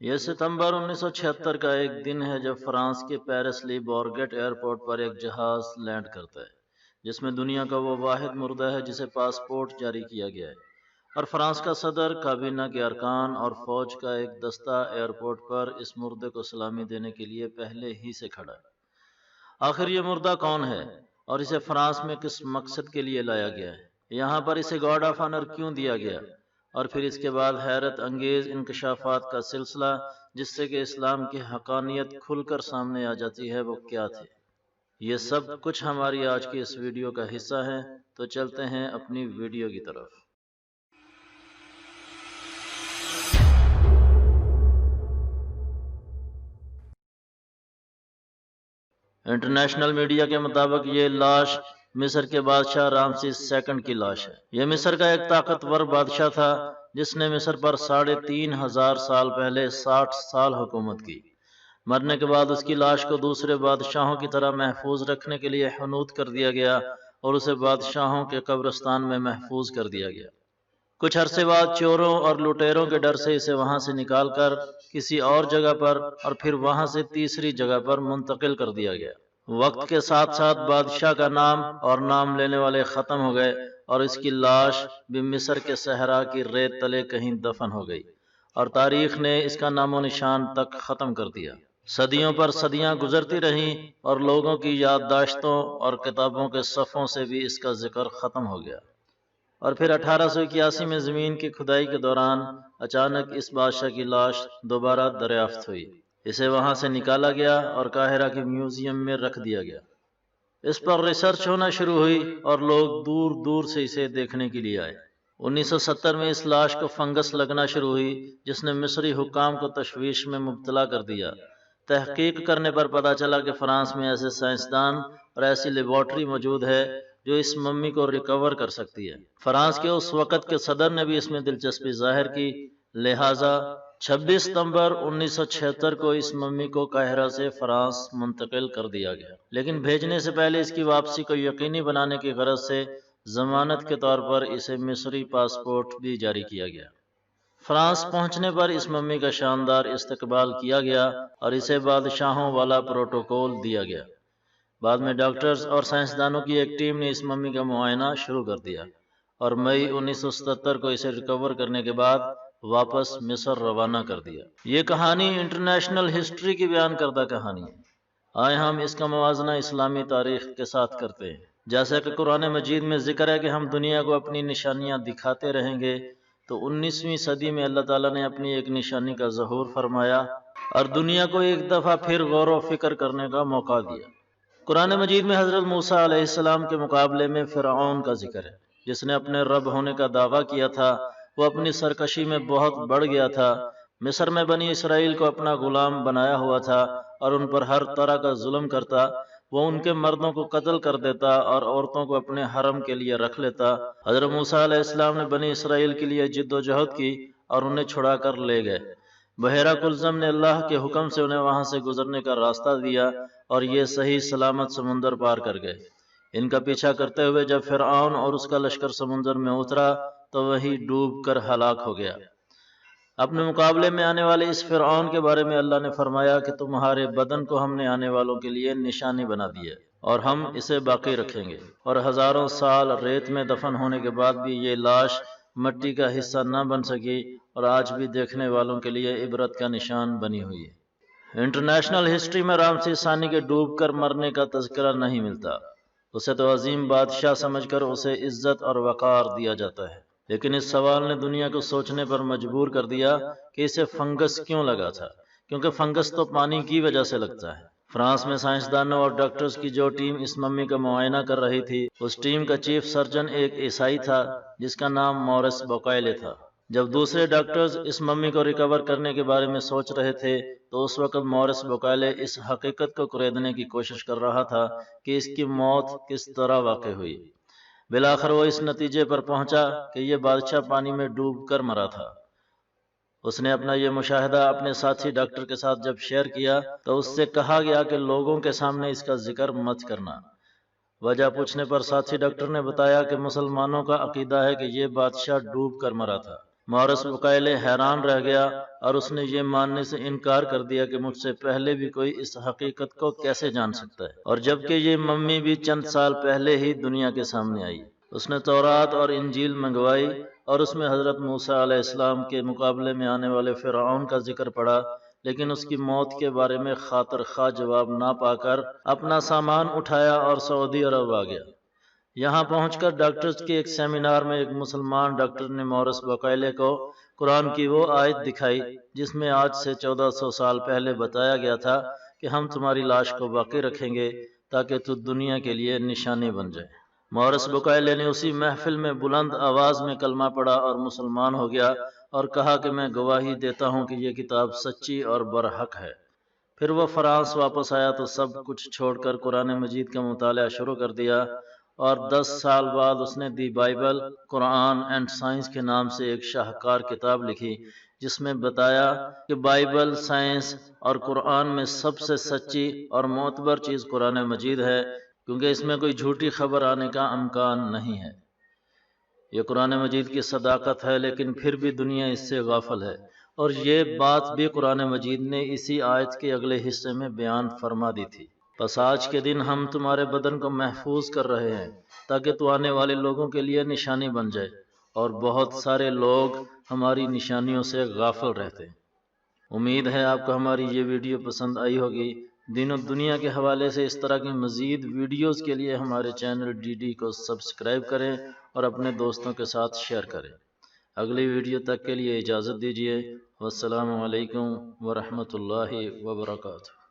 یہ ستمبر 1976 کا ایک دن ہے جب فرانس کے پیرس لی بورگیٹ ایئرپورٹ پر ایک جہاز لینڈ کرتا ہے جس میں دنیا کا وہ واحد مردہ ہے جسے پاسپورٹ جاری کیا گیا ہے، اور فرانس کا صدر، کابینہ کے ارکان اور فوج کا ایک دستہ ایئرپورٹ پر اس مردے کو سلامی دینے کے لیے پہلے ہی سے کھڑا ہے۔ آخر یہ مردہ کون ہے اور اسے فرانس میں کس مقصد کے لیے لایا گیا ہے؟ یہاں پر اسے گارڈ آف آنر کیوں دیا گیا؟ اور پھر اس کے بعد حیرت انگیز انکشافات کا سلسلہ جس سے کہ اسلام کی حقانیت کھل کر سامنے آ جاتی ہے، وہ کیا تھے؟ یہ سب کچھ ہماری آج کی اس ویڈیو کا حصہ ہے، تو چلتے ہیں اپنی ویڈیو کی طرف۔ انٹرنیشنل میڈیا کے مطابق یہ لاش مصر کے بادشاہ رامسیس سیکنڈ کی لاش ہے۔ یہ مصر کا ایک طاقتور بادشاہ تھا جس نے مصر پر 3500 سال پہلے 60 سال حکومت کی۔ مرنے کے بعد اس کی لاش کو دوسرے بادشاہوں کی طرح محفوظ رکھنے کے لیے حنوط کر دیا گیا اور اسے بادشاہوں کے قبرستان میں محفوظ کر دیا گیا۔ کچھ عرصے بعد چوروں اور لٹیروں کے ڈر سے اسے وہاں سے نکال کر کسی اور جگہ پر اور پھر وہاں سے تیسری جگہ پر منتقل کر دیا گیا۔ وقت کے ساتھ ساتھ بادشاہ کا نام اور نام لینے والے ختم ہو گئے اور اس کی لاش بھی مصر کے صحرا کی ریت تلے کہیں دفن ہو گئی، اور تاریخ نے اس کا نام و نشان تک ختم کر دیا۔ صدیوں پر صدیاں گزرتی رہیں اور لوگوں کی یادداشتوں اور کتابوں کے صفحوں سے بھی اس کا ذکر ختم ہو گیا، اور پھر 1881 میں زمین کی کھدائی کے دوران اچانک اس بادشاہ کی لاش دوبارہ دریافت ہوئی۔ اسے وہاں سے نکالا گیا اور قاہرہ کے میوزیم میں رکھ دیا گیا۔ اس پر ریسرچ ہونا شروع ہوئی اور لوگ دور دور سے اسے دیکھنے کے لیے آئے۔ 1970 میں اس لاش کو فنگس لگنا شروع ہوئی جس نے مصری حکام کو تشویش میں مبتلا کر دیا۔ تحقیق کرنے پر پتہ چلا کہ فرانس میں ایسے سائنسدان اور ایسی لیبارٹری موجود ہے جو اس ممی کو ریکور کر سکتی ہے۔ فرانس کے اس وقت کے صدر نے بھی اس میں دلچسپی ظاہر کی، لہٰذا 26 ستمبر 1976 کو اس ممی کو قاہرہ سے فرانس منتقل کر دیا گیا، لیکن بھیجنے سے پہلے اس کی واپسی کو یقینی بنانے کی غرض سے ضمانت کے طور پر اسے مصری پاسپورٹ بھی جاری کیا گیا۔ فرانس پہنچنے پر اس ممی کا شاندار استقبال کیا گیا اور اسے بادشاہوں والا پروٹوکول دیا گیا۔ بعد میں ڈاکٹرز اور سائنسدانوں کی ایک ٹیم نے اس ممی کا معائنہ شروع کر دیا اور مئی 1977 کو اسے ریکور کرنے کے بعد واپس مصر روانہ کر دیا۔ یہ کہانی انٹرنیشنل ہسٹری کی بیان کردہ کہانی ہے۔ آئے ہم اس کا موازنہ اسلامی تاریخ کے ساتھ کرتے ہیں۔ جیسا کہ قرآن مجید میں ذکر ہے کہ ہم دنیا کو اپنی نشانیاں دکھاتے رہیں گے، تو 19ویں صدی میں اللہ تعالیٰ نے اپنی ایک نشانی کا ظہور فرمایا اور دنیا کو ایک دفعہ پھر غور و فکر کرنے کا موقع دیا۔ قرآن مجید میں حضرت موسیٰ علیہ السلام کے مقابلے میں فرعون کا ذکر ہے، جس نے اپنے رب ہونے کا دعویٰ کیا تھا۔ وہ اپنی سرکشی میں بہت بڑھ گیا تھا۔ مصر میں بنی اسرائیل کو اپنا غلام بنایا ہوا تھا اور ان پر ہر طرح کا ظلم کرتا۔ وہ ان کے مردوں کو قتل کر دیتا اور عورتوں کو اپنے حرم کے لیے رکھ لیتا۔ حضرت موسیٰ علیہ السلام نے بنی اسرائیل کے لیے جد و جہد کی اور انہیں چھڑا کر لے گئے۔ بحیرہ کلزم نے اللہ کے حکم سے انہیں وہاں سے گزرنے کا راستہ دیا اور یہ صحیح سلامت سمندر پار کر گئے۔ ان کا پیچھا کرتے ہوئے جب فرعون اور اس کا لشکر سمندر میں اترا تو وہی ڈوب کر ہلاک ہو گیا۔ اپنے مقابلے میں آنے والے اس فرعون کے بارے میں اللہ نے فرمایا کہ تمہارے بدن کو ہم نے آنے والوں کے لیے نشانی بنا دی ہے اور ہم اسے باقی رکھیں گے، اور ہزاروں سال ریت میں دفن ہونے کے بعد بھی یہ لاش مٹی کا حصہ نہ بن سکی اور آج بھی دیکھنے والوں کے لیے عبرت کا نشان بنی ہوئی ہے۔ انٹرنیشنل ہسٹری میں رامسیس ثانی کے ڈوب کر مرنے کا تذکرہ نہیں ملتا۔ اسے تو عظیم بادشاہ سمجھ کر اسے عزت اور وقار دیا جاتا ہے، لیکن اس سوال نے دنیا کو سوچنے پر مجبور کر دیا کہ اسے فنگس کیوں لگا تھا، کیونکہ فنگس تو پانی کی وجہ سے لگتا ہے۔ فرانس میں سائنسدانوں اور ڈاکٹرز کی جو ٹیم اس ممی کا معائنہ کر رہی تھی، اس ٹیم کا چیف سرجن ایک عیسائی تھا جس کا نام مورس بوکائلے تھا۔ جب دوسرے ڈاکٹرز اس ممی کو ریکور کرنے کے بارے میں سوچ رہے تھے تو اس وقت مورس بوکائلے اس حقیقت کو کریدنے کی کوشش کر رہا تھا کہ اس کی موت کس طرح واقع ہوئی۔ بالآخر وہ اس نتیجے پر پہنچا کہ یہ بادشاہ پانی میں ڈوب کر مرا تھا۔ اس نے اپنا یہ مشاہدہ اپنے ساتھی ڈاکٹر کے ساتھ جب شیئر کیا تو اس سے کہا گیا کہ لوگوں کے سامنے اس کا ذکر مت کرنا۔ وجہ پوچھنے پر ساتھی ڈاکٹر نے بتایا کہ مسلمانوں کا عقیدہ ہے کہ یہ بادشاہ ڈوب کر مرا تھا۔ مورس بقائلے حیران رہ گیا اور اس نے یہ ماننے سے انکار کر دیا کہ مجھ سے پہلے بھی کوئی اس حقیقت کو کیسے جان سکتا ہے، اور جبکہ یہ ممی بھی چند سال پہلے ہی دنیا کے سامنے آئی۔ اس نے تورات اور انجیل منگوائی اور اس میں حضرت موسیٰ علیہ السلام کے مقابلے میں آنے والے فرعون کا ذکر پڑھا، لیکن اس کی موت کے بارے میں خاطر خواہ جواب نہ پا کر اپنا سامان اٹھایا اور سعودی عرب آ گیا۔ یہاں پہنچ کر ڈاکٹرز کے ایک سیمینار میں ایک مسلمان ڈاکٹر نے مورس بقائلے کو قرآن کی وہ آیت دکھائی جس میں آج سے 1400 سال پہلے بتایا گیا تھا کہ ہم تمہاری لاش کو باقی رکھیں گے تاکہ تو دنیا کے لیے نشانی بن جائے۔ مورس بقائلے نے اسی محفل میں بلند آواز میں کلمہ پڑھا اور مسلمان ہو گیا اور کہا کہ میں گواہی دیتا ہوں کہ یہ کتاب سچی اور برحق ہے۔ پھر وہ فرانس واپس آیا تو سب کچھ چھوڑ کر قرآن مجید کا مطالعہ شروع کر دیا، اور 10 سال بعد اس نے the Bible, Quran and science کے نام سے ایک شاہکار کتاب لکھی جس میں بتایا کہ بائبل، سائنس اور قرآن میں سب سے سچی اور معتبر چیز قرآن مجید ہے، کیونکہ اس میں کوئی جھوٹی خبر آنے کا امکان نہیں ہے۔ یہ قرآن مجید کی صداقت ہے، لیکن پھر بھی دنیا اس سے غافل ہے، اور یہ بات بھی قرآن مجید نے اسی آیت کے اگلے حصے میں بیان فرما دی تھی۔ بس آج کے دن ہم تمہارے بدن کو محفوظ کر رہے ہیں تاکہ تو آنے والے لوگوں کے لیے نشانی بن جائے، اور بہت سارے لوگ ہماری نشانیوں سے غافل رہتے ہیں۔ امید ہے آپ کو ہماری یہ ویڈیو پسند آئی ہوگی۔ دین و دنیا کے حوالے سے اس طرح کی مزید ویڈیوز کے لیے ہمارے چینل DD کو سبسکرائب کریں اور اپنے دوستوں کے ساتھ شیئر کریں۔ اگلی ویڈیو تک کے لیے اجازت دیجیے۔ والسلام علیکم ورحمۃ اللہ وبرکاتہ۔